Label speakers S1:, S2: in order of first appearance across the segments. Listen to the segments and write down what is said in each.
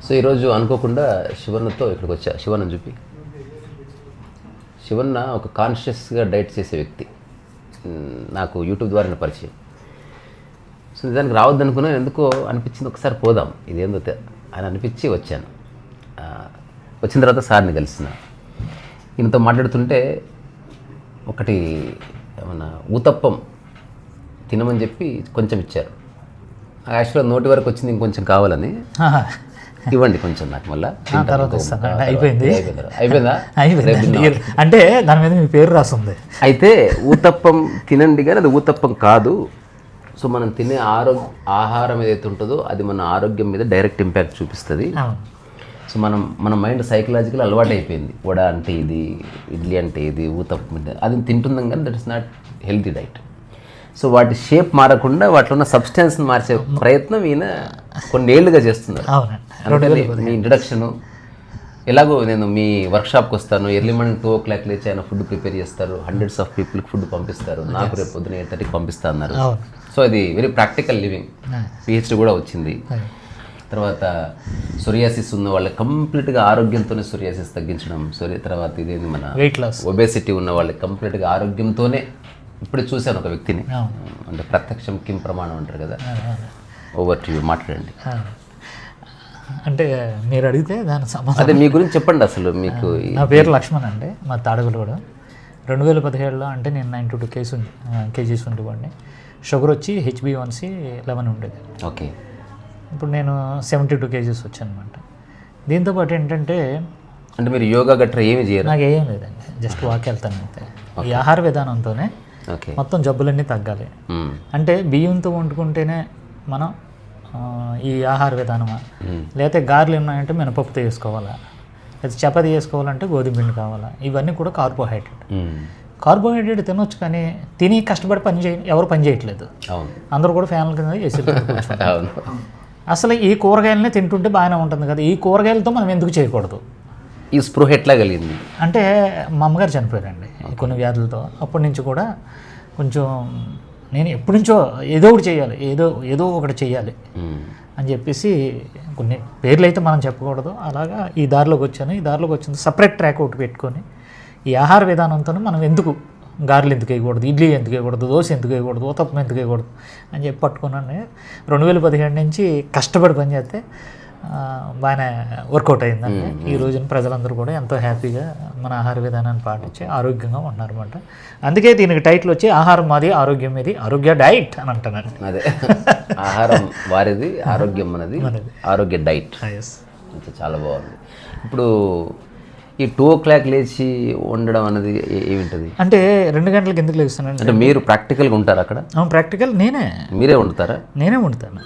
S1: So ఈరోజు అనుకోకుండా శివన్నతో ఇక్కడికి వచ్చా. శివన్న చూపి. శివన్న ఒక కాన్షియస్గా డైట్ చేసే వ్యక్తి. నాకు యూట్యూబ్ ద్వారా పరిచయం. సో నిజానికి రావద్దు అనుకున్నాను, ఎందుకో అనిపించింది ఒకసారి పోదాం ఇదేందో అని అనిపించి వచ్చాను. వచ్చిన తర్వాత సార్ని కలిసిన. ఈయనతో మాట్లాడుతుంటే ఒకటి ఏమన్నా ఊతప్పం తినమని చెప్పి కొంచెం ఇచ్చారు. యాక్చువల్గా నోటి వరకు వచ్చింది, ఇంకొంచెం కావాలని. ఇవ్వండి కొంచెం నాకు. మళ్ళీ అయిపోయిందా
S2: అంటే దాని మీద మీ పేరు రాస్తుంది.
S1: అయితే ఊతప్పం తినండి, కానీ అది ఊతప్పం కాదు. సో మనం తినే ఆహారం ఏదైతే ఉంటుందో అది మన ఆరోగ్యం మీద డైరెక్ట్ ఇంపాక్ట్ చూపిస్తుంది. సో మన మైండ్ సైకలాజికల్ అలవాటు అయిపోయింది. వడ అంటే ఇది, ఇడ్లీ అంటే ఇది, ఊతప్పం అంటే అది తింటున్నాం, కానీ that is not healthy diet. So వాటి షేప్ మారకుండా వాటిలో ఉన్న సబ్స్టెన్స్ని మార్చే ప్రయత్నం ఈయన కొన్నేళ్లుగా చేస్తున్నారు. మీ ఇంట్రడక్షను ఎలాగో నేను మీ వర్క్షాప్కి వస్తాను, ఎర్లీ మార్నింగ్ 2 o'clock లేచి ఆయన ఫుడ్ ప్రిపేర్ చేస్తారు, హండ్రెడ్స్ ఆఫ్ పీపుల్కి ఫుడ్ పంపిస్తారు. నాకు రేపు పొద్దున 8:30కి పంపిస్తా అన్నారు. సో అది వెరీ ప్రాక్టికల్ లివింగ్. పిహెచ్డి కూడా వచ్చింది. తర్వాత సోరియాసిస్ ఉన్న వాళ్ళకి కంప్లీట్గా ఆరోగ్యంతోనే సోరియాసిస్ తగ్గించడం. తర్వాత ఇదేంది మన
S2: వెయిట్ లాస్,
S1: ఒబేసిటీ ఉన్న వాళ్ళకి కంప్లీట్గా ఆరోగ్యంతోనే. ఇప్పుడు చూశాను ఒక వ్యక్తిని, అంటే ప్రత్యక్షం కిం ప్రమాణం అంటారు కదా. ఓవర్ టు యూ, మాట్లాడండి.
S2: అంటే మీరు అడిగితే దాని సమాధానం.
S1: అదే మీ గురించి చెప్పండి అసలు. మీకు
S2: నా పేరు లక్ష్మణ్ అండి, మా తాడగులగూడ. 2017లో అంటే నేను 92 kgs ఉండేవాడిని. షుగర్ వచ్చి HbA1c 11 ఉండేది.
S1: ఓకే.
S2: ఇప్పుడు నేను 72 kgs వచ్చాను అనమాట. దీంతోపాటు ఏంటంటే,
S1: అంటే మీరు యోగా గట్రా ఏమి చేయరు?
S2: నాకు ఏం లేదండి, జస్ట్ వాక్ వెళ్తాను అంతే. ఈ ఆహార విధానంతోనే మొత్తం జబ్బులన్నీ తగ్గాలి. అంటే బియ్యంతో వండుకుంటేనే మనం ఈ ఆహార విధానమా, లేకపోతే గారెలు ఉన్నాయంటే మినపప్పుతో వేసుకోవాలా, లేదా చపాతీ చేసుకోవాలంటే గోధుమ పిండి కావాలా, ఇవన్నీ కూడా కార్బోహైడ్రేట్. కార్బోహైడ్రేట్ తినొచ్చు, కానీ తిని కష్టపడి ఎవరు పని చేయట్లేదు. అందరూ కూడా ఫ్యాన్ల కింద చేసి అసలు ఈ కూరగాయలనే తింటుంటే బాగానే ఉంటుంది కదా, ఈ కూరగాయలతో మనం ఎందుకు చేయకూడదు?
S1: ఈ స్పృహ ఎట్లా కలిగింది?
S2: అంటే మా అమ్మగారు చనిపోయారండి కొన్ని వ్యాధులతో. అప్పటి నుంచి కూడా కొంచెం నేను ఎప్పటి నుంచో ఏదో ఒకటి చేయాలి, ఏదో ఒకటి చేయాలి అని చెప్పేసి, కొన్ని పేర్లు అయితే మనం చెప్పకూడదు, అలాగా ఈ దారిలోకి వచ్చాను. ఈ దారిలోకి వచ్చింది సపరేట్ ట్రాక్ ఒకటి పెట్టుకొని ఈ ఆహార విధానంతో మనం ఎందుకు గారెలు ఎందుకు వేయకూడదు, ఇడ్లీ ఎందుకు వేయకూడదు, దోశ ఎందుకు వేయకూడదు, ఊతప్పం ఎందుకు వేయకూడదు అని చెప్పి పట్టుకున్నాను. 2017 నుంచి కష్టపడి పనిచేస్తే బాగానే వర్కౌట్ అయిందండి. ఈ రోజున ప్రజలందరూ కూడా ఎంతో హ్యాపీగా మన ఆహార విధానాన్ని పాటించి ఆరోగ్యంగా ఉన్నారన్నమాట. అందుకే దీనికి టైటిల్ వచ్చి ఆహారం మాది, ఆరోగ్యం మీది, ఆరోగ్య డైట్ అని అంటానండి.
S1: అదే, ఆహారం వారిది, ఆరోగ్యం మనది, ఆరోగ్య డైట్. చాలా బాగుంది. ఇప్పుడు ఈ 2 o'clock లేచి వండడం అనేది ఏమిటది?
S2: అంటే 2 గంటలకు ఎందుకు లేస్తానండి?
S1: అంటే మీరు ప్రాక్టికల్గా ఉంటారు అక్కడ?
S2: ప్రాక్టికల్
S1: మీరే వండుతారా?
S2: నేనే వండుతాను.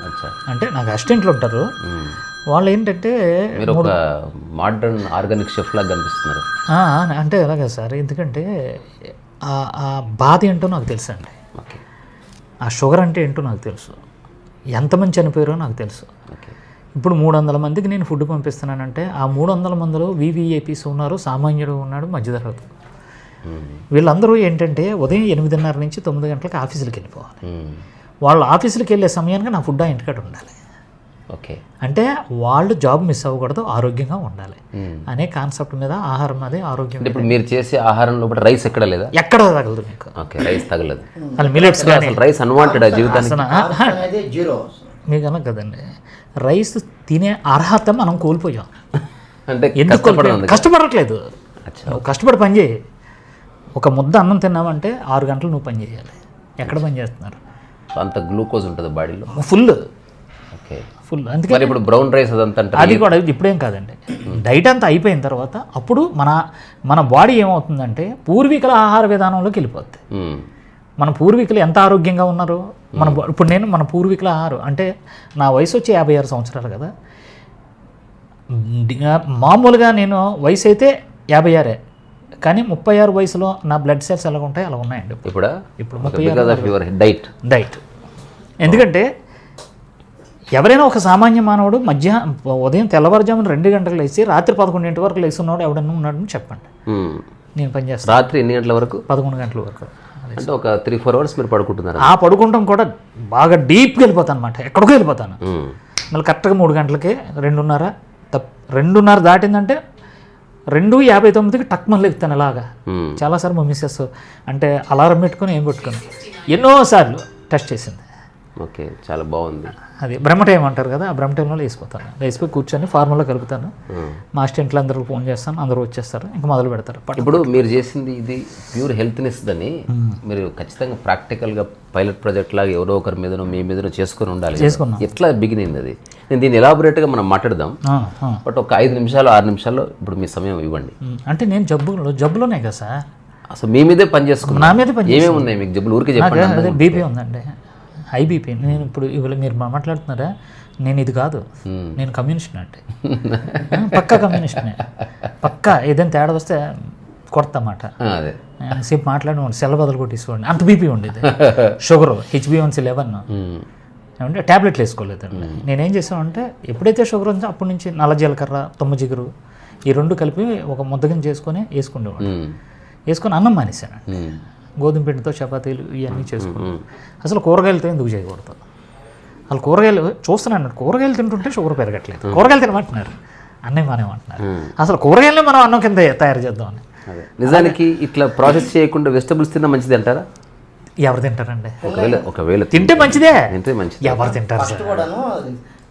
S2: అంటే నాకు అసిస్టెంట్లు ఉంటారు. వాళ్ళు ఏంటంటే
S1: మీరు ఒక మోడర్న్ ఆర్గానిక్ షెఫ్ లాగా కనిపిస్తున్నారు.
S2: అంటే అలాగే సార్, ఎందుకంటే ఆ బాధ ఏంటో నాకు తెలుసు అండి. ఆ షుగర్ అంటే ఏంటో నాకు తెలుసు, ఎంతమంది చనిపోయారో నాకు తెలుసు. ఇప్పుడు 300 మందికి నేను ఫుడ్ పంపిస్తున్నానంటే ఆ 300 మందిలో VVIPs ఉన్నారు, సామాన్యుడు ఉన్నాడు, మధ్యతరగతి. వీళ్ళందరూ ఏంటంటే ఉదయం 8:30 నుంచి 9 గంటలకు ఆఫీసులకు వెళ్ళిపోవాలి. వాళ్ళు ఆఫీసులకు వెళ్ళే సమయానికి నా ఫుడ్ ఆ ఇంటికాడ ఉండాలి.
S1: ఓకే.
S2: అంటే వాళ్ళు జాబ్ మిస్ అవ్వకూడదు, ఆరోగ్యంగా ఉండాలి అనే కాన్సెప్ట్ మీద ఆహారం అది ఆరోగ్యం.
S1: ఇప్పుడు మీరు చేసే ఆహారంలో రైస్ ఎక్కడ లేదా?
S2: ఎక్కడ తగలదు మీకు.
S1: ఓకే, రైస్ తగలదు.
S2: మిల్లెట్స్ కానీ
S1: రైస్ అన్వాంటెడ్ జీవితానికి
S2: మీకు కదండి. రైస్ తినే అర్హత మనం కోల్పోయాం.
S1: అంటే
S2: ఎందుకు కష్టపడట్లేదు? కష్టపడి పని చేయి. ఒక ముద్ద అన్నం తిన్నామంటే 6 గంటలు నువ్వు పని చేయాలి. ఎక్కడ పని చేస్తున్నారు?
S1: అంత గ్లూకోజ్ ఉంటుంది బాడీలో
S2: ఫుల్.
S1: Okay,
S2: full. అందుకే
S1: ఇప్పుడు బ్రౌన్ రైస్ అదంతా
S2: అది కూడా ఇప్పుడేం కాదండి. డైట్ అంతా అయిపోయిన తర్వాత అప్పుడు మన బాడీ ఏమవుతుందంటే పూర్వీకుల ఆహార విధానంలోకి వెళ్ళిపోద్ది. మన పూర్వీకులు ఎంత ఆరోగ్యంగా ఉన్నారు. ఇప్పుడు నేను మన పూర్వీకుల ఆహారం అంటే నా వయసు వచ్చి 56 సంవత్సరాలు కదా. మామూలుగా నేను వయసు అయితే 56, కానీ 36 వయసులో నా బ్లడ్ సెల్స్ ఎలా ఉంటాయి అలా ఉన్నాయండి ఇప్పుడు
S1: 36
S2: డైట్. ఎందుకంటే ఎవరైనా ఒక సామాన్య మానవుడు ఉదయం తెల్లవారుజామున 2 గంటలకు లేచి రాత్రి 11 వరకు లేచి ఉన్నాడు ఎవడన్నా ఉన్నాడని చెప్పండి. నేను పనిచేస్తాను
S1: రాత్రి ఎన్ని గంటల వరకు?
S2: 11 గంటల వరకు.
S1: అంటే ఒక 3-4 అవర్స్ మీరు పడుకుంటున్నారు?
S2: ఆ పడుకుంటాం కూడా బాగా డీప్గా వెళ్ళిపోతాను అనమాట, ఎక్కడికో వెళ్ళిపోతాను. మళ్ళీ కరెక్ట్గా 3 గంటలకి 2:30 2:30 దాటిందంటే 2:59కి టక్మన్ లేపుతాను ఇలాగా. చాలాసార్లు మా మిస్సెస్ అంటే అలారం పెట్టుకొని ఏం పెట్టుకొని ఎన్నోసార్లు టెస్ట్ చేసింది.
S1: ఓకే, చాలా బాగుంది.
S2: అది బ్రహ్మ టైం అంటారు కదా, ఆ బ్రహ్మ టైంలో వేసిపోతాను. వేసిపోయి కూర్చొని ఫార్ములా కలుపుతాను. మా అసిస్టెంట్లు అందరూ ఫోన్ చేస్తాను, అందరూ వచ్చేస్తారు, ఇంకా మొదలు పెడతారు.
S1: ఇప్పుడు మీరు చేసింది ఇది ప్యూర్ హెల్త్నెస్ అని మీరు ఖచ్చితంగా ప్రాక్టికల్గా పైలట్ ప్రాజెక్ట్ లాగా ఎవరో ఒకరి మీదనో మీ మీదనో చేసుకొని ఉండాలి.
S2: చేసుకున్నాం.
S1: ఎట్లా బిగిన్ అయింది అది? నేను దీన్ని ఎలాబొరేట్గా మనం మాట్లాడదాం, బట్ ఒక 5 నిమిషాలు 6 నిమిషాల్లో ఇప్పుడు మీ సమయం ఇవ్వండి.
S2: అంటే నేను జబ్బులోనే కదా సార్,
S1: అసలు మీ మీదే పని చేసుకున్నాను.
S2: నా మీద పని
S1: ఏమేమి ఉన్నాయి మీకు జబ్బులు? ఊరికే చెప్పండి.
S2: అదే బీపీ ఉందండి, హై బీపీ. నేను ఇప్పుడు ఇవాళ మీరు మాట్లాడుతున్నారా, నేను ఇది కాదు, నేను కమ్యూనిస్ట్ అంటే పక్కా కమ్యూనిస్ట్నే, పక్కా. ఏదైనా తేడా వస్తే కొడతామాట.
S1: అదే
S2: సేపు మాట్లాడి సెల్ల బదులు కొట్టేసుకోండి, అంత బీపీ ఉండేది. షుగర్ HbA1c 11 ఏమంటే ట్యాబ్లెట్లు వేసుకోలేదండి. నేనేం చేసామంటే ఎప్పుడైతే షుగర్ ఉందో అప్పటి నుంచి నల్ల జీలకర్ర, తుమ్మ జిగురు ఈ 2 కలిపి ఒక ముద్దగిన చేసుకొని వేసుకునేవాడు. వేసుకొని అన్నం మానేశాను. గోధుమ పిండితో చపాతీలు ఇవన్నీ చేసుకున్నాను. అసలు కూరగాయలతో ఎందుకు చేయకూడదు? అసలు కూరగాయలు చూస్తున్నాను, కూరగాయలు తింటుంటే షుగర్ పెరగట్లేదు. కూరగాయలు తినమంటున్నారు, అన్నం మానేమంటున్నారు. అసలు కూరగాయలనే మనం అన్నం కింద తయారు చేద్దామని.
S1: నిజానికి ఇట్లా ప్రాసెస్ చేయకుండా వెజిటబుల్స్ తిన్నా మంచిది అంటారా?
S2: ఎవరు తింటారండి?
S1: ఒకవేళ
S2: తింటే మంచిదే,
S1: తింటే మంచిది.
S2: ఎవరు తింటారు
S3: ఫస్ట్ కూడాను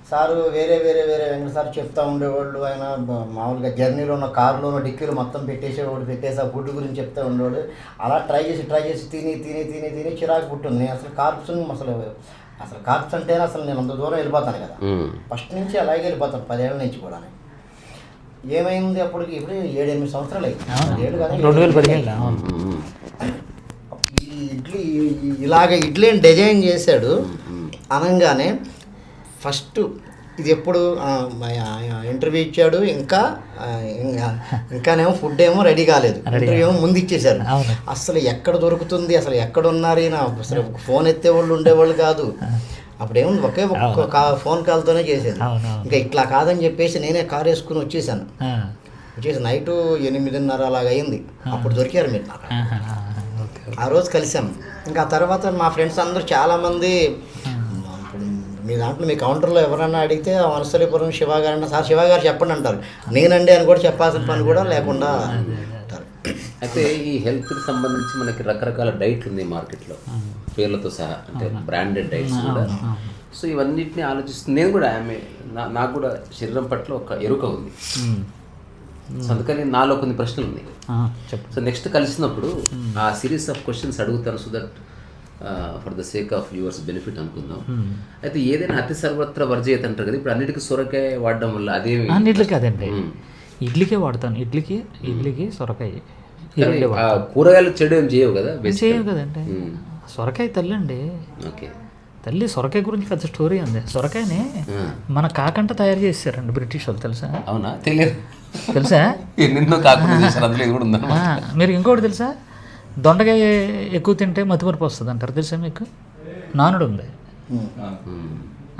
S3: సారు వేరే వెంకట సార్ చెప్తా ఉండేవాళ్ళు. ఆయన మామూలుగా జర్నీలో ఉన్న కారులోనో డిక్కీలో మొత్తం పెట్టేసి ఆ ఫుడ్ గురించి చెప్తా ఉండేవాడు. అలా ట్రై చేసి తిని చిరాకు పుట్టింది. అసలు కార్బ్స్ అంటేనే అసలు నేను అంత దూరం వెళ్ళిపోతాను కదా, ఫస్ట్ నుంచి అలాగే వెళ్ళిపోతాను 10 ఏళ్ళ నుంచి కూడా. ఏమైంది అప్పటికి? ఇప్పుడు 7-8 సంవత్సరాలు అయింది.
S2: 2015
S3: ఈ ఇడ్లీని డిజైన్ చేశాడు అనగానే ఫస్ట్ ఇది ఎప్పుడు ఇంటర్వ్యూ ఇచ్చాడు, ఇంకానేమో ఫుడ్ ఏమో రెడీ కాలేదు, ఇంటర్వ్యూ ఏమో ముందు ఇచ్చేశారు. అసలు ఎక్కడ దొరుకుతుంది, అసలు ఎక్కడ ఉన్నారు, అసలు ఫోన్ ఎత్తేవాళ్ళు ఉండేవాళ్ళు కాదు. అప్పుడేముంది, ఒక్క ఫోన్ కాల్తోనే చేసేది. ఇంకా ఇట్లా కాదని చెప్పేసి నేనే కారు వేసుకుని వచ్చేసాను. నైట్ 8:30 అలాగ అయింది. అప్పుడు దొరికారు మీరు నాకు. ఆ రోజు కలిసాం. ఇంకా ఆ తర్వాత మా ఫ్రెండ్స్ అందరూ చాలామంది మీ దాంట్లో మీ కౌంటర్లో ఎవరన్నా అడిగితే వనస్థలిపురం శివ గారు సార్ శివ గారు చెప్పండి అంటారు. నేనండి అని కూడా చెప్పాల్సిన పని కూడా లేకుండా అంటారు.
S1: అయితే ఈ హెల్త్కి సంబంధించి మనకి రకరకాల డైట్లు ఉన్నాయి మార్కెట్లో, పేర్లతో సహా, అంటే బ్రాండెడ్ డైట్స్ కూడా. సో ఇవన్నిటిని ఆలోచిస్తుంది నేను కూడా. నాకు కూడా శరీరం పట్ల ఒక ఎరుక ఉంది. సో అందుకని నాలో కొన్ని ప్రశ్నలు ఉన్నాయి. సో నెక్స్ట్ కలిసినప్పుడు ఆ సిరీస్ ఆఫ్ క్వశ్చన్స్ అడుగుతాను, so that for the sake of yours benefit అనుకుందాం. అయితే ఏదైనా అతి సర్వత్ర వర్జయత అంటారు కదా, ఇప్పుడు అన్నిటికీ సొరకాయ వాడడం వల్ల అదేమి?
S2: అన్నిటికీ కాదండి, ఇడ్లీకే వాడతాను. ఇడ్లీకి సొరకాయ.
S1: కూరగాయలు చెడు ఏం చేయవు కదా?
S2: చేయవు కదండి. సొరకాయ తల్లి అండి. ఓకే, తల్లి. సొరకాయ గురించి పెద్ద స్టోరీ ఉంది. సొరకాయని మన కాకంట తయారు చేశారండి బ్రిటిష్ వాళ్ళు, తెలుసా?
S1: అవునా? తెలియదు.
S2: తెలుసా? మీరు ఇంకోటి తెలుసా? దొండకాయ ఎక్కువ తింటే మతిమరుపు వస్తుంది అంటారు, తెలుసా మీకు? నానుడు ఉంది,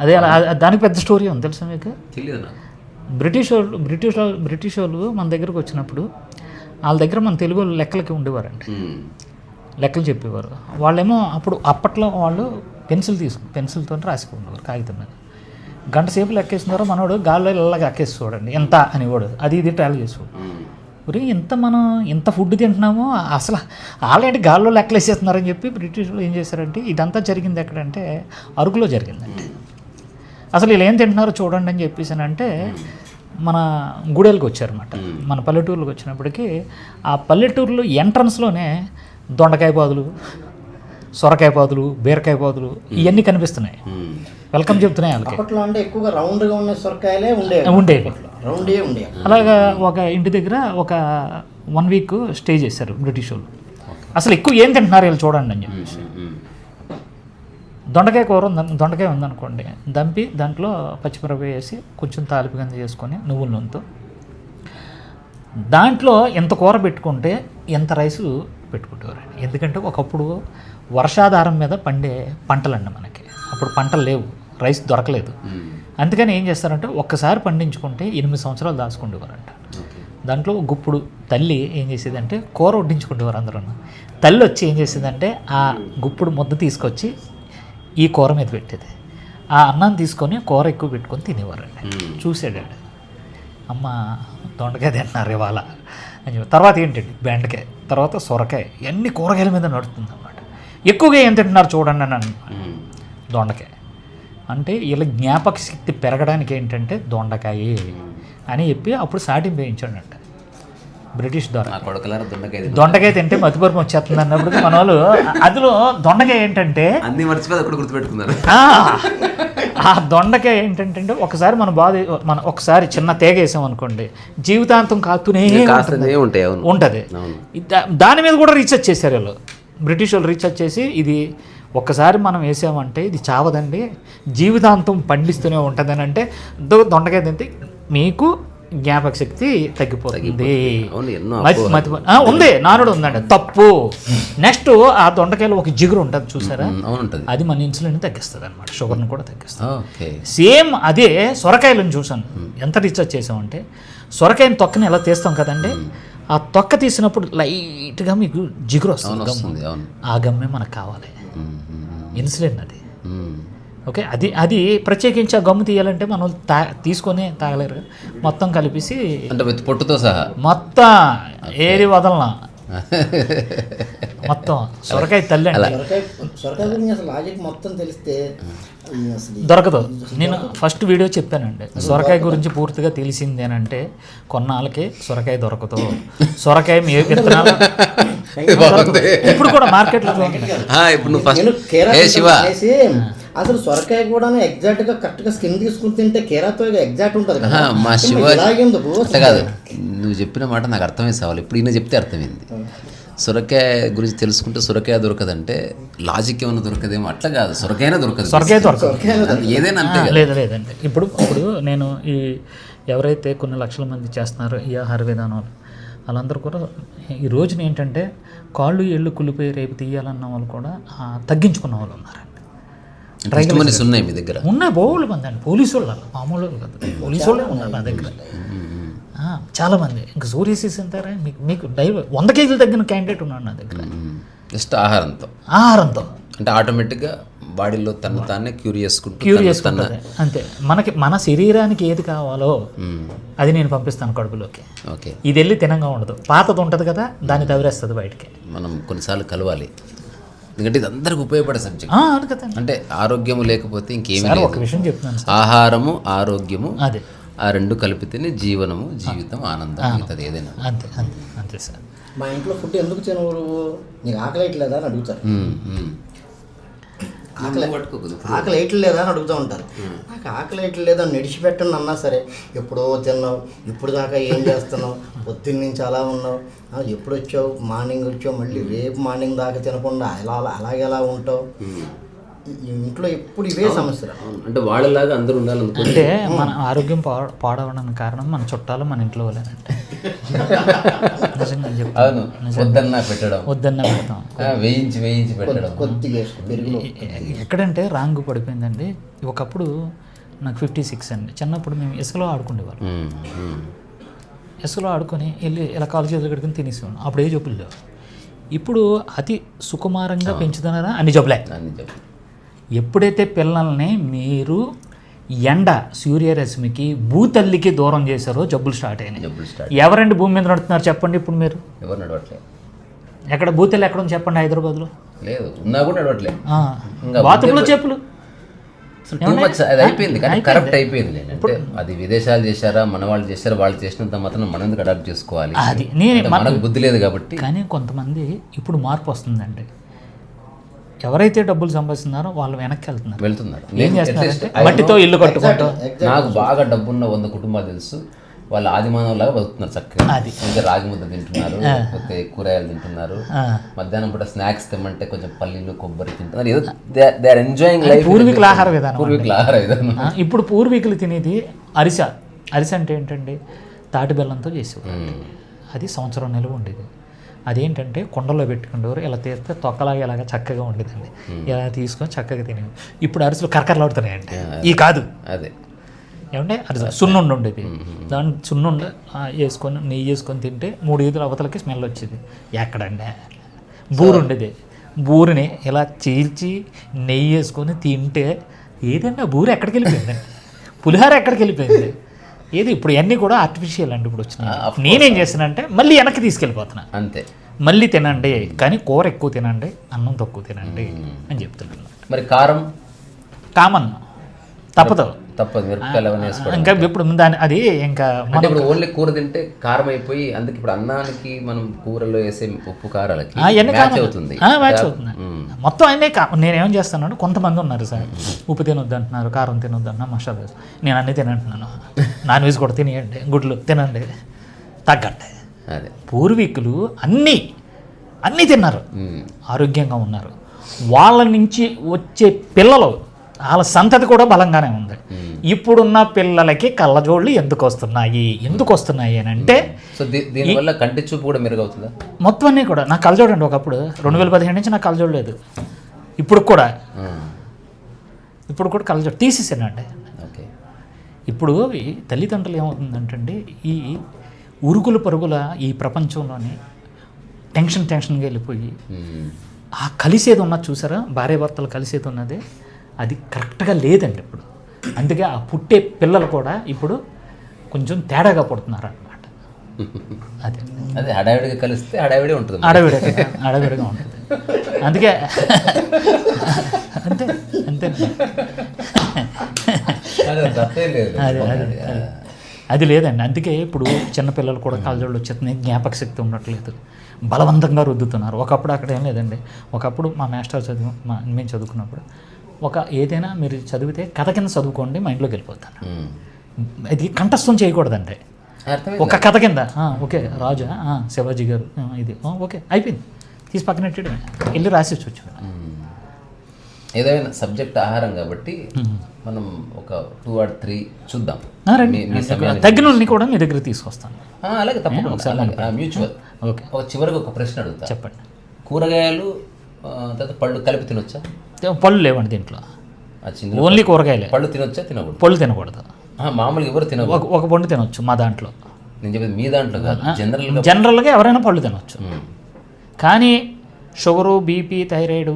S2: అదే దానికి పెద్ద స్టోరీ ఉంది, తెలుసా మీకు?
S1: తెలియదు.
S2: బ్రిటిష్ వాళ్ళు మన దగ్గరకు వచ్చినప్పుడు వాళ్ళ దగ్గర మన తెలుగు వాళ్ళు లెక్కలకి ఉండేవారండి, లెక్కలు చెప్పేవారు. వాళ్ళేమో అప్పట్లో వాళ్ళు పెన్సిల్తో రాసుకునేవారు కాగితం మీద. గంట సేపు లెక్కేస్తున్నారో మనోడు గాల్లో ఇళ్ళగా ఎక్కేసి చూడండి ఎంత అనేవాడు, అది ఇది ట్రావెల్ చేసేవాడు. ఒరే ఇంత ఫుడ్ తింటున్నామో, అసలు ఆల్రెడీ గాల్లో లెక్కలు వేసేస్తున్నారని చెప్పి బ్రిటిష్ వాళ్ళు ఏం చేశారంటే, ఇదంతా జరిగింది ఎక్కడంటే అరకులో జరిగిందండి. అసలు వీళ్ళు ఏం తింటున్నారో చూడండి అని చెప్పేసానంటే మన గూడెలకు వచ్చారన్నమాట. మన పల్లెటూరులకు వచ్చినప్పటికీ ఆ పల్లెటూరులో ఎంట్రన్స్లోనే దొండకాయ పాదులు, సొరకాయ పాదులు, బీరకాయ పాదులు ఇవన్నీ కనిపిస్తున్నాయి, వెల్కమ్ చెప్తున్నాయి వాళ్ళకి.
S3: అప్పట్లో అంటే ఎక్కువగా రౌండ్గా ఉన్న సొరకాయలే ఉండేవి.
S2: అలాగా ఒక ఇంటి దగ్గర ఒక 1 వీక్ స్టే చేశారు బ్రిటిష్ వాళ్ళు. అసలు ఎక్కువ ఏం తింటున్నారు వీళ్ళు చూడండి అని చెప్పేసి. దొండకాయ ఉందనుకోండి, దంపి దాంట్లో పచ్చిమిరపకాయ వేసి కొంచెం తాలిపి గంజ చేసుకొని నువ్వుల నూనెతో దాంట్లో ఎంత కూర పెట్టుకుంటే ఎంత రైసు పెట్టుకుంటేవారండి. ఎందుకంటే ఒకప్పుడు వర్షాధారం మీద పండే పంటలండి మనకి. అప్పుడు పంటలు లేవు, రైస్ దొరకలేదు. అందుకని ఏం చేస్తారంటే ఒక్కసారి పండించుకుంటే 8 సంవత్సరాలు దాచుకుంటేవారంట. దాంట్లో గుప్పుడు తల్లి ఏం చేసేదంటే కూర వడ్డించుకుంటేవారు అందరూ. తల్లి వచ్చి ఏం చేసేదంటే ఆ గుప్పుడు ముద్ద తీసుకొచ్చి ఈ కూర మీద పెట్టేది. ఆ అన్నం తీసుకొని కూర ఎక్కువ పెట్టుకొని తినేవారండి. చూసాడండి అమ్మ దొండకాయ తింటున్నారు ఇవాళ అని చెప్పి. తర్వాత ఏంటండి బెండకాయ, తర్వాత సొరకాయ, ఇవన్నీ కూరగాయల మీద నడుస్తుంది అన్నమాట. ఎక్కువగా ఏం తింటున్నారు చూడండి అని దొండకాయ. అంటే వీళ్ళ జ్ఞాపక శక్తి పెరగడానికి ఏంటంటే దొండకాయ అని చెప్పి అప్పుడు సాటింపు వేయించాడంట బ్రిటిష్ ద్వారా. దొండకాయ తింటే మతిపరుపు వచ్చేస్తుంది అన్నప్పుడు మన వాళ్ళు అందులో దొండకాయ ఏంటంటే
S1: అన్ని మర్చిపోయి అక్కడ గుర్తుపెట్టుకున్నారు.
S2: ఆ దొండకాయ ఏంటంటే ఒకసారి మనం ఒకసారి చిన్న తేగ వేసాం అనుకోండి జీవితాంతం కాస్తూనే ఉంటుంది. దాని మీద కూడా రీసెర్చ్ చేశారు వీళ్ళు, బ్రిటిష్ వాళ్ళు రీసెర్చ్ చేసి ఇది ఒక్కసారి మనం వేసామంటే ఇది చావదండి, జీవితాంతం పండిస్తూనే ఉంటుందని. అంటే దొండకాయ తింటే మీకు జ్ఞాపక శక్తి తగ్గిపోతుంది. ఉంది నానుడు ఉందండి, తప్పు. నెక్స్ట్ ఆ దొండకాయలో ఒక జిగురు ఉంటుంది చూసారా, అది మన ఇన్సులిన్ తగ్గిస్తుంది అనమాట, షుగర్ని కూడా తగ్గిస్తుంది. సేమ్ అదే సొరకాయలను చూసాను, ఎంత రీసెర్చ్ చేసామంటే సొరకాయని తొక్కని ఎలా తీస్తాం కదండి, ఆ తొక్క తీసినప్పుడు లైట్గా మీకు జిగురు వస్తుంది, ఆ గమ్మే మనకు కావాలి, ఇన్సులిన్ అది. ఓకే, అది ప్రత్యేకించి ఆ గమ్ము తీయాలంటే మనం తీసుకొని తాగలేరు, మొత్తం కలిపేసి
S1: అంటే పొట్టుతో సహా
S2: మొత్తం ఏరి వదలనా మొత్తం సొరకాయ తల్లి
S3: సొరకాయ గురించి అసలు లాజిక్ మొత్తం తెలిస్తే
S2: దొరకదు. నేను ఫస్ట్ వీడియో చెప్పానండి, సొరకాయ గురించి పూర్తిగా తెలిసింది అని అంటే కొన్నాళ్ళకి సొరకాయ దొరకదు. సొరకాయ మీ విత్తనాలు ఇప్పుడు కూడా మార్కెట్లో
S3: అసలు సొరకాయ కూడా ఎగ్జాక్ట్ గా కరెక్ట్ గా స్కిన్ తీసుకుని తింటే కేరాతో ఎగ్జాక్ట్ ఉంటుంది కదా.
S1: మా శివ కాదు, నువ్వు చెప్పిన మాట నాకు అర్థమైంది సావాలి, ఇప్పుడు ఈయన చెప్తే అర్థమైంది. సొరకాయ గురించి తెలుసుకుంటే సొరకాయ దొరకదంటే లాజిక్ ఏమైనా దొరకదేమో, అట్లా కాదు, సొరకాయనే దొరకదు,
S2: సొరకాయ దొరకదు
S1: ఏదైనా అంతే.
S2: లేదండి, ఇప్పుడు నేను ఈ ఎవరైతే కొన్ని లక్షల మంది చేస్తున్నారో ఈ ఆహార విధానాలు వాళ్ళందరూ కూడా ఈ రోజున ఏంటంటే కాళ్ళు ఏళ్ళు కులిపోయి రేపు తీయాలన్న వాళ్ళు కూడా తగ్గించుకున్న వాళ్ళు ఉన్నారండి.
S1: ఉన్నాయి మీ దగ్గర,
S2: ఉన్నాయి బోళ్ళు మంది అండి, పోలీసు వాళ్ళు మామూలు కదా, పోలీసు వాళ్ళే ఉన్నారు నా దగ్గర చాలామంది. ఇంకా సూర్యసీస్ అంటారా మీకు 100 కేజీలు తగ్గిన క్యాండిడేట్ ఉన్నాడు నా దగ్గర,
S1: జస్ట్ ఆహారంతో అంటే ఆటోమేటిక్గా బాడీలో తను తానే క్యూర్ చేసుకుంటుంది
S2: అంతే. మన శరీరానికి ఏది కావాలో అది నేను పంపిస్తాను కడుపులోకి.
S1: ఓకే,
S2: ఇది వెళ్ళి తినంగా ఉండదు, పాతది ఉంటుంది కదా దాన్ని తవిరేస్తుంది బయటికి.
S1: మనం కొన్నిసార్లు కలవాలి, ఎందుకంటే ఇది అందరికి ఉపయోగపడే సబ్జెక్ట్. అంటే ఆరోగ్యము లేకపోతే ఇంకేమీ లేదు.
S2: ఒక విషయం చెప్తున్నాను,
S1: ఆహారము ఆరోగ్యము
S2: అదే
S1: ఆ రెండు కలిపితేనే జీవనము, జీవితం, ఆనందం అవుతుంది ఏదైనా.
S2: అంతే సార్.
S3: మా ఇంట్లో ఫుడ్ ఎందుకు తినవు, నీకు ఆకలి వేయట్లేదా అని అడుగుతారు. ఆకలి వేయట్లేదా అని అడుగుతూ ఉంటారు. నాకు ఆకలి వేయట్లేదా అని నడిచిపెట్టండి అన్నా సరే, ఎప్పుడో తిన్నావు, ఇప్పుడు దాకా ఏం చేస్తున్నావు, పొద్దున్న నుంచి అలా ఉన్నావు, ఎప్పుడు వచ్చావు, మార్నింగ్ వచ్చావు, మళ్ళీ రేపు మార్నింగ్ దాకా తినకుండా అలాగే ఎలా ఉంటావు, ఇంట్లో ఎప్పుడు ఇవే సమస్యలు.
S1: అంటే వాళ్ళలాగా అందరూ ఉండాలనుకుంటే
S2: అంటే మన ఆరోగ్యం పాడవడానికి కారణం మన చుట్టాలు మన ఇంట్లో వాళ్ళేనంటే నిజంగా చెప్తాను.
S1: వద్దన్నా
S2: పెడతాం,
S1: వేయించి పెట్టడం
S3: కొద్దిగా.
S2: ఎక్కడంటే రాంగ్ పడిపోయిందండి. ఒకప్పుడు నాకు 56 అండి, చిన్నప్పుడు మేము ఇసుకలో ఆడుకునేవాళ్ళం. ఇసుకలో ఆడుకొని వెళ్ళి ఇలా కాలు చేతులు కడుకొని తినేసేవాళ్ళం. అప్పుడు ఏ జబ్బులు లేవు. ఇప్పుడు అతి సుకుమారంగా పెంచుతున్నారా అన్ని జబ్బులే. ఎప్పుడైతే పిల్లల్ని మీరు ఎండ సూర్యరశ్మికి భూతల్లికి దూరం చేశారో జబ్బులు స్టార్ట్ అయినాయి. ఎవరండి భూమి మీద నడుతున్నారు చెప్పండి ఇప్పుడు మీరు?
S1: ఎవరు నడవట్లేదు.
S2: ఎక్కడ భూతల్లి ఎక్కడ ఉంది చెప్పండి? హైదరాబాద్లో
S1: లేదు, ఉన్నా కూడా నడవట్లేదు.
S2: బాత్రూంలో చెప్పులు
S1: అది అయిపోయింది, కానీ కరెక్ట్ అయిపోయింది. అంటే అది విదేశాలు చేశారా మన వాళ్ళు చేశారా, వాళ్ళు చేసినంత మాత్రం మనం ఎందుకు అడాప్ట్ చేసుకోవాలి,
S2: అది
S1: మనకు బుద్ధి లేదు కాబట్టి.
S2: కానీ కొంతమంది ఇప్పుడు మార్పు వస్తుందండి, ఎవరైతే డబ్బులు సంపాదిస్తున్నారో వాళ్ళు వెనక్కి వెళ్తున్నారు. ఏం చేస్తున్నారంటే మట్టితో ఇల్లు కట్టుకుంటూ.
S1: నాకు బాగా డబ్బున్న 100 కుటుంబాలు తెలుసు, వాళ్ళు ఆదిమానవులాగా బతుకుతున్నారు చక్కగా. ఇంకా రాగి ముద్ద తింటున్నారు, లేకపోతే కూరగాయలు తింటున్నారు, మధ్యాహ్నం పూట స్నాక్స్ తెమ్మంటే కొంచెం పల్లీలు కొబ్బరి తింటున్నారు. ఏదో దే ఆర్ ఎంజాయింగ్ లైఫ్.
S2: పూర్వీకుల ఆహార విధానం. ఇప్పుడు పూర్వీకులు తినేది అరిస అంటే ఏంటండి, తాటి బెల్లంతో చేసేవారు. అది సంవత్సరం నిలువ ఉండేది. అదేంటంటే కుండలో పెట్టుకునేవారు, ఇలా తీస్తే తొక్కలాగా ఇలాగ చక్కగా ఉండేదండి, ఇలా తీసుకొని చక్కగా తినేవి. ఇప్పుడు అరిసెలు కరకరలాడుతున్నాయండి. ఈ కాదు
S1: అదే
S2: ఏమంటే అరిసె సున్నుండి ఉండేది, దాన్ని సున్నుండి వేసుకొని నెయ్యి వేసుకొని తింటే 3 ఈదుల అవతలకి స్మెల్ వచ్చేది. ఎక్కడండి బూరు ఉండేది, బూరిని ఇలా చీల్చి నెయ్యి వేసుకొని తింటే ఏదండి ఆ బూరు ఎక్కడికి వెళ్ళిపోయింది, పులిహార ఎక్కడికి వెళ్ళిపోయింది, ఏది ఇప్పుడు ఇవన్నీ కూడా ఆర్టిఫిషియల్ అండి ఇప్పుడు వచ్చినాయి. నేనేం చేస్తానంటే మళ్ళీ వెనక్కి తీసుకెళ్ళిపోతున్నా,
S1: అంతే.
S2: మళ్ళీ తినండి కానీ కూర ఎక్కువ తినండి, అన్నం తక్కువ తినండి అని చెప్తున్నాను.
S1: మరి కారం
S2: కామన్ తప్పదు,
S1: తప్పదు, మిరపకాయలు అవన్నీ వేసుకోవడం.
S2: ఇంకా ఇప్పుడు దాని అది ఇంకా
S1: అంటే ఇప్పుడు ఓన్లీ కూర తింటే కారం అయిపోయి, అందుకే ఇప్పుడు అన్నానికి మనం కూరలో వేసే ఉప్పు కారాలకి మ్యాచ్ అవుతుంది.
S2: మ్యాచ్ అవుతుంది మొత్తం అన్నీ. నేనేం చేస్తాను, కొంతమంది ఉన్నారు సార్ ఉప్పు తినొద్దు అంటున్నారు, కారం తినొద్దు అంటున్నా, మసాలా వేసి నేను అన్నీ తినంటున్నాను. నాన్ వెజ్ కూడా తినేయండి, గుడ్లు తినండి, తగ్గండి.
S1: అదే
S2: పూర్వీకులు అన్నీ తిన్నారు, ఆరోగ్యంగా ఉన్నారు. వాళ్ళ నుంచి వచ్చే పిల్లలు, వాళ్ళ సంతతి కూడా బలంగానే ఉంది. ఇప్పుడున్న పిల్లలకి కళ్ళజోళ్ళు ఎందుకు వస్తున్నాయి అని అంటే,
S1: సో దీనివల్ల కంటి చూపు కూడా మెరుగవుతుందా?
S2: మొత్తం అన్నీ కూడా. నాకు కళ్ళజోడు అండి ఒకప్పుడు 2015 నుంచి నాకు కళ్ళజోడు లేదు. ఇప్పుడు కూడా కళ్ళజోడు తీసేసానండి.
S1: ఓకే.
S2: ఇప్పుడు ఈ తల్లిదండ్రులు ఏమవుతుందంటే ఈ ఉరుగుల పరుగుల ఈ ప్రపంచంలోని టెన్షన్గా వెళ్ళిపోయి ఆ కలిసేది ఉన్నది చూసారా, భార్యాభర్తలు కలిసేది ఉన్నది అది కరెక్ట్గా లేదండి ఇప్పుడు. అందుకే ఆ పుట్టే పిల్లలు కూడా ఇప్పుడు కొంచెం తేడాగా పుడుతున్నారు అన్నమాట.
S1: అదే హడావిడిగా కలిస్తే హడావిడి ఉంటుంది,
S2: హడావిడిగా ఉంటుంది. అందుకే అంతే అది లేదండి. అందుకే ఇప్పుడు చిన్నపిల్లలు కూడా కళ్ళజోళ్ళు వచ్చేస్తున్నాయి, జ్ఞాపక శక్తి ఉండట్లేదు, బలవంతంగా రుద్దుతున్నారు. ఒకప్పుడు అక్కడ ఏం లేదండి. ఒకప్పుడు మా మాస్టర్ మేము చదువుకున్నప్పుడు ఏదైనా మీరు చదివితే కథ కింద చదువుకోండి, మైండ్లోకి వెళ్ళిపోతాను. ఇది కంఠస్థం చేయకూడదండి, ఒక కథ కింద. ఓకే రాజా, శివాజీ గారు, ఇది ఓకే అయిపోయింది, తీసి పక్కన పెట్టడం, వెళ్ళి రాసి వచ్చాడు.
S1: ఏదైనా సబ్జెక్ట్ ఆహారం కాబట్టి మనం ఒక 2 or 3 చూద్దాం.
S2: తగ్గిన వాళ్ళని కూడా మీ దగ్గర తీసుకొస్తాను.
S1: అలాగే తప్పకుండా, మ్యూచువల్.
S2: ఓకే.
S1: చివరికి ఒక ప్రశ్న అడుగుతా,
S2: చెప్పండి.
S1: కూరగాయలు తర్వాత పళ్ళు కలిపి తినొచ్చా?
S2: పళ్ళు లేవండి దీంట్లో, ఓన్లీ కూరగాయలే.
S1: పళ్ళు తినొచ్చా? తినకూడదు.
S2: పళ్ళు తినకూడదు.
S1: మామూలుగా ఎవరు తినకూడదు.
S2: ఒక పండు తినొచ్చు మా దాంట్లో.
S1: నేను చెప్పేది మీ దాంట్లో కాదు,
S2: జనరల్గా ఎవరైనా పళ్ళు తినొచ్చు. కానీ షుగరు, బీపీ, థైరాయిడ్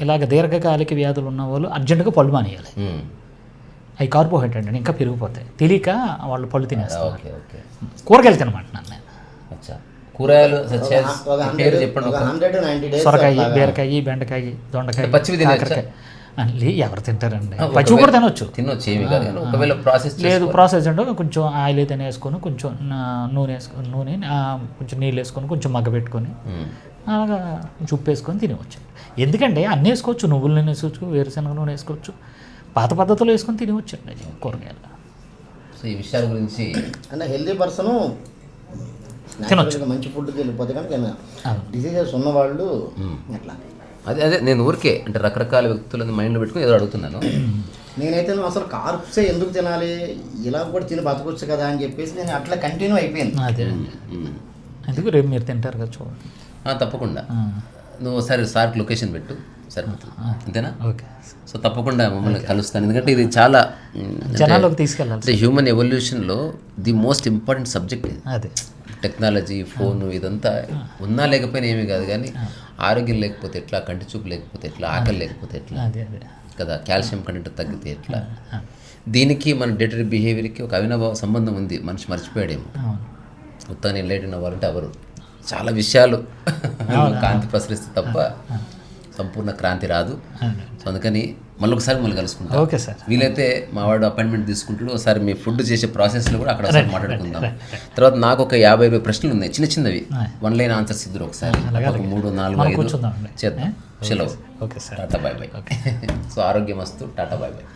S2: ఇలాగ దీర్ఘకాలిక వ్యాధులు ఉన్న వాళ్ళు అర్జెంటుగా పళ్ళు మానేయాలి. అవి కార్బోహైడ్రేట్ అండి, ఇంకా పెరిగిపోతాయి. తెలియక వాళ్ళు పళ్ళు తినేస్తారు. కూరగాయలు తినమంటున్నాను నేను.
S1: కూరగాయలు
S2: సొరకాయ, బీరకాయ, బెండకాయ, దొండకాయ, కాకరకాయ ఎవరు తింటారండి? పచ్చివి కూడా తినొచ్చు. లేదు ప్రాసెస్ అంటే కొంచెం ఆయిల్ అయితే వేసుకొని, కొంచెం నూనె కొంచెం నీళ్ళు వేసుకొని, కొంచెం మగ్గ పెట్టుకొని, అలాగా ఉప్పు వేసుకొని తినవచ్చు. ఎందుకంటే అన్నీ వేసుకోవచ్చు, నువ్వుల నూనె వేసుకోవచ్చు, వేరుశనగ నూనె వేసుకోవచ్చు, పాత పద్ధతిలో వేసుకొని తినవచ్చు అండి కూరగాయలు.
S1: సో ఈ విషయాల గురించి
S3: అంటే హెల్దీ పర్సన్
S2: తినొచ్చు,
S3: మంచి ఫుడ్ వెళ్ళిపోతే కనుక డిసీజెస్ ఉన్నవాళ్ళు ఎట్లా?
S1: అదే నేను ఊరికే అంటే రకరకాల వ్యక్తులను మైండ్లో పెట్టుకుని ఏదో అడుగుతున్నాను.
S3: నేనైతే అసలు కార్బ్సే ఎందుకు తినాలి, ఇలా కూడా తిని బతకొచ్చు కదా అని చెప్పేసి నేను అట్లా కంటిన్యూ అయిపోయింది.
S2: అదే ఎందుకు రేపు మీరు తింటారు కదా చూడండి.
S1: తప్పకుండా నువ్వు ఒకసారి సార్కి లొకేషన్ పెట్టు, సరిపోతుంది. అంతేనా?
S2: ఓకే.
S1: సో తప్పకుండా మమ్మల్ని కలుస్తాను, ఎందుకంటే ఇది చాలా
S2: జనాల్లోకి తీసుకెళ్ళాలి.
S1: హ్యూమన్ ఎవల్యూషన్లో ది మోస్ట్ ఇంపార్టెంట్ సబ్జెక్ట్ ఇది.
S2: అదే
S1: టెక్నాలజీ, ఫోను ఇదంతా ఉన్నా లేకపోయినా ఏమీ కాదు, కానీ ఆరోగ్యం లేకపోతే ఎట్లా, కంటి చూపు లేకపోతే ఎట్లా, ఆకలి లేకపోతే ఎట్లా కదా, కాల్షియం కంటెంట్ తగ్గితే ఎట్లా. దీనికి మన డే టు డే బిహేవియర్కి ఒక అవినాభావ సంబంధం ఉంది. మనిషి మర్చిపోయాడేమో, మొత్తాన్ని ఎన్లైటన్ అవ్వాలంటే ఎవరు చాలా విషయాలు కాంతి ప్రసరిస్తే తప్ప సంపూర్ణ క్రాంతి రాదు. సో అందుకని మళ్ళీ ఒకసారి మళ్ళీ కలుసుకుంటాం.
S2: Okay sir.
S1: వీలైతే మా వాడు అపాయింట్మెంట్ తీసుకుంటాడు, ఒకసారి మీ ఫుడ్ చేసే ప్రాసెస్లో కూడా అక్కడ ఒకసారి మాట్లాడుకుందాం. తర్వాత నాకు ఒక 50 ప్రశ్నలు ఉన్నాయి, చిన్నవి 1 లైన్ ఆన్సర్స్ ఇద్దరు ఒకసారి 3, 4, 5 చేద్దాం. సెలవు.
S2: Okay sir.
S1: Tata bye bye. So ఆరోగ్యం వస్తూ టాటా బాయ్ బాయ్.